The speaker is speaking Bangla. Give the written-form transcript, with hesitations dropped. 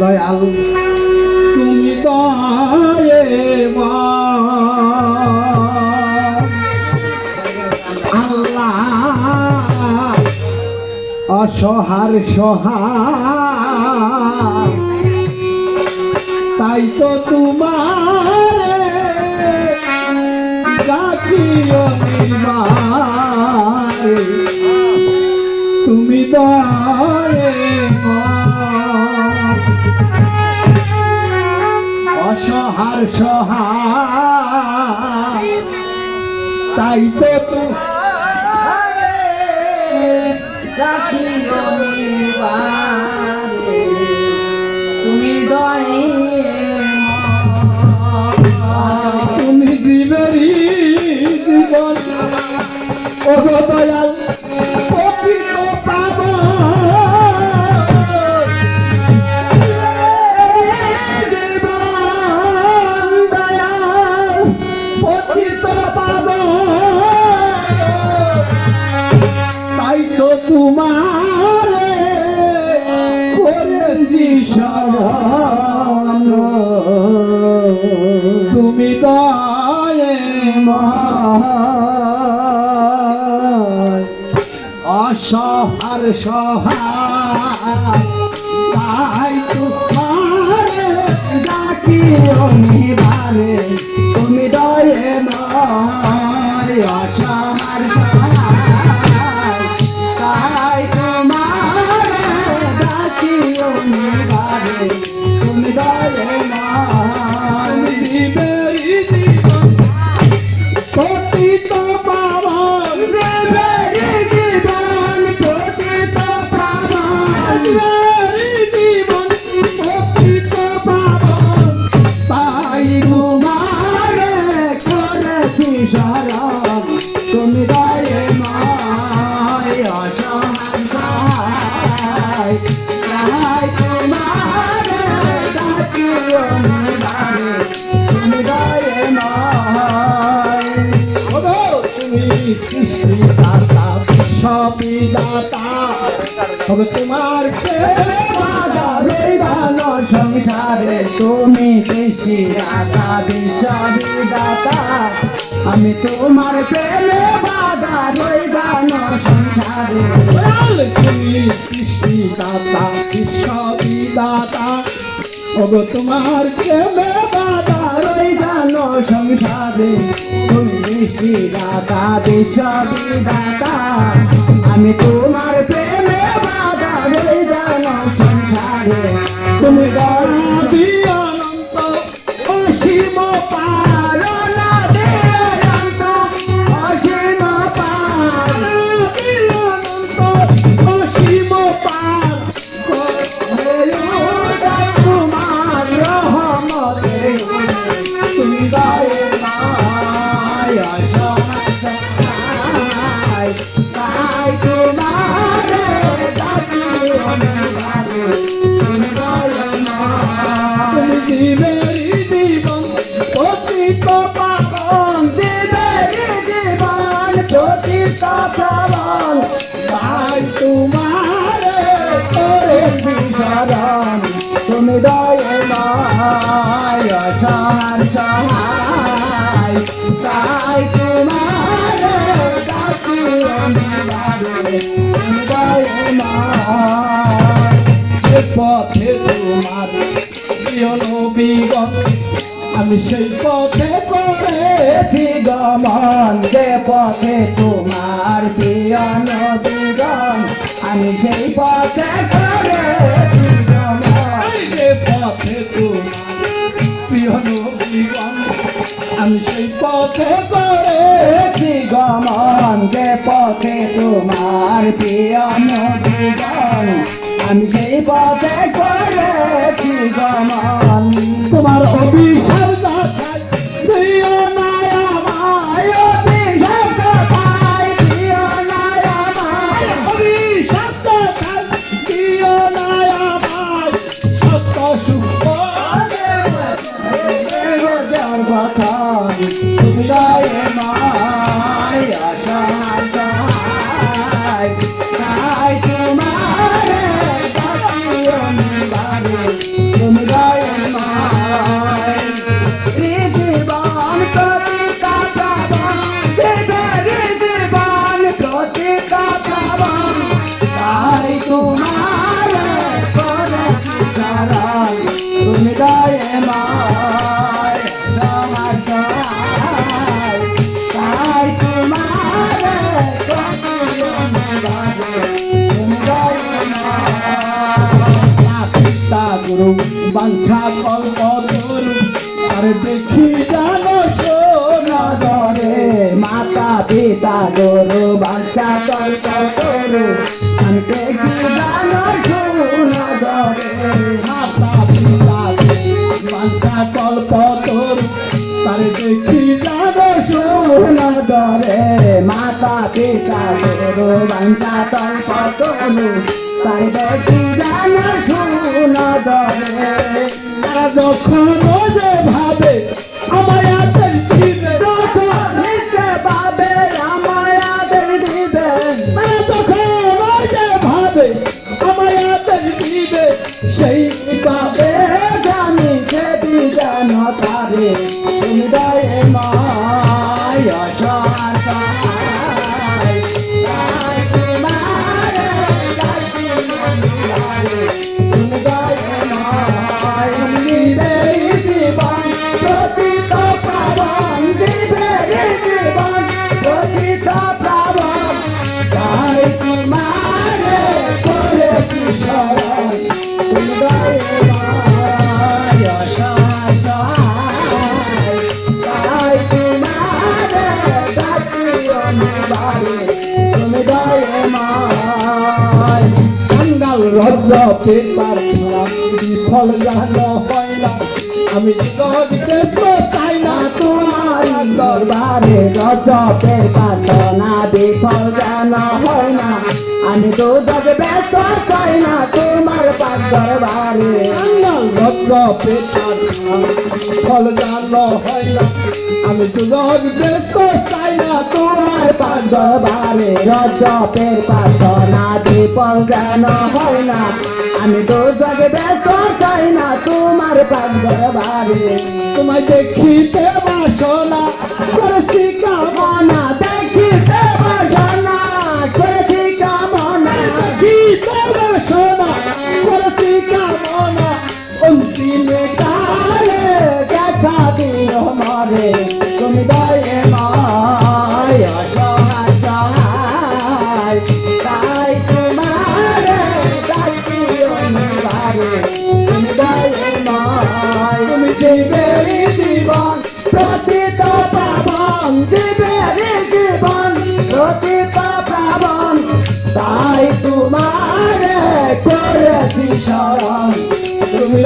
দয়াল তুমি আল্লাহ অসহার সহায় তাই তো তোমার ডাকিও নির্বাণে তুমি অসহার সহায় তাই তো তুমি তুমি জীবেরই জীবন ও দয়াল প্রকৃত পাব জীবন দয়াল প্রকৃত পাব তাই তো তোমার করেছি শরণ তুমি অসহার সহায় তাই তোমার ডাকিও নিবারে তুমি দয়ে নয় অসহার সহায় তাই তোমার ডাকিও নিবারে তুমি দয়ে নয় জীবেরই জীবন পতিত পাবন জীবেরই জীবন পতিত পাবন জীবেরই জীবন পতিত পাবন তাই তোমার করেছি শরণ তুমি দয়ে নয় অসহায় সহায় তাই তোমার ডাকিও নিবারে তুমি দয়ে নয় তুমি সৃষ্টিদাতা বিশ্ববিদাতা তোমার বিধান সংসারে তুমি সৃষ্টিদাতা বিশ্ববিদাতা আমি তোমার প্রেমে বাধা বিধান সংসারে তুমি সৃষ্টিদাতা বিশ্ববিদাতা তোমার প্রেমে বাধা বিধান সংসারে তুমি সৃষ্টিদাতা বিশ্ববিদাতা আমি তোমার প্রেমে বাধা বিধান সংসারে তুমি গৌরী অনন্ত অসীম পারণ অনন্ত অসীম পার অনন্ত অসীম পার তোমার রহমতে তুমি দয়ে নয় অসহায় তাই তোমার ডাকিও নিবারে তুমি দয়ে নয় তুমি জীবেরই জীবন পতিত পাবন জীবেরই জীবন পতিত পাবন তাই তোমার করেছি শরণ তুমি দয়ে নয় অসহার সহায় তাই তোমার ডাকিও নিবারে তুমি দয়ে নয় যে পথে তোমার প্রিয় নবীগণ আমি সেই পথে করেছি গমন যে পথে তোমার প্রিয় নবীগণ আমি সেই পথে করেছি গমন যে পথে তোমার প্রিয় নবীগণ আমি সেই পথে করেছি গমন যে পথে তোমার প্রিয় নবীগণ আমি সেই পথে করেছি গমন তোমার অভিশাপ দেখায় দিও না আমায় অভিশাপ দেখায় দিও না আমায় অভিশাপ দেখায় দিও না আমায় সত্য সুখ দেওয়ার কথা তুমি দয়ে নয় অসহায় সহায় তাই তোমার ডাকিও নিবারে গরু বাঞ্ছা কল্প তরু আর দেখি জানো সোনা ধরে মাতা পিতা গরু বাচ্চা কল্প তরু আমি দেখি জানো শোনা ধরে মাতা পিতা বাঞ্ছা কল্প তরু তার দেখি জানো সোনা শোনা ধরে মাতা পিতা গরু বাচ্চা কল্প তরু তাই দেখি জানো শোনা ধরে তারা যখন যে ভাবে আমায় আতের দিবে নিতে পাবে আমায় আদর দিবে তারা তখন যে ভাবে আমায় আতের দিবে সেই ভাবে জানি যদি জানো তারে তুমি দয়ে মায় অসহায় তাই তোমারে ডাকি আমি তুমি দয়ে মায় দিবে জীবন প্রতিত প্রাবণ দিবে জীবন প্রতিত প্রাবণ তাই তোমারে করেছি স্মরণ তুমি দয়ে মায় অসহায় তাই তোমারে ডাকি আমি বাড়ি তুমি দয়ে মায় কাঙ্গাল রজ্জ পেপার ছাড়া বিফল জানো হয় না আমি জগতে তো চাই না তোমার দরবারে রজবের প্রার্থনা বিফল যেন হয় না আমি তো যাবে ব্যস্ত চাই না তোমার পাক দরবারে কাঙ্গাল রজ্জ পেপার ছাড়া বিফল জানো হয় না আমি জগতে তো চাই না তোমার পাক দরবারে রজবের প্রার্থনা বিফল যেন হয় না আমি তো যাবে ব্যস্ত চাই না তোমার পাক দরবারে তোমায় দেখিতে বাসনা করেছি কামনা দেখিতে বাসনা করেছি কামনা দেখিতে বাসনা করছি কামনা অন্তিমে তারে দেখা দিও মরে তুমি দয়ে মায় অসহায় সহায় তাই তোমারে ডাকিও নিবারে তুমি দয়ে মায় তুমি দিবে জীবন প্রতিত পাবন দিবে জীবন প্রতিত পাবন তাই তোমারে করেছি স্মরণ তুমি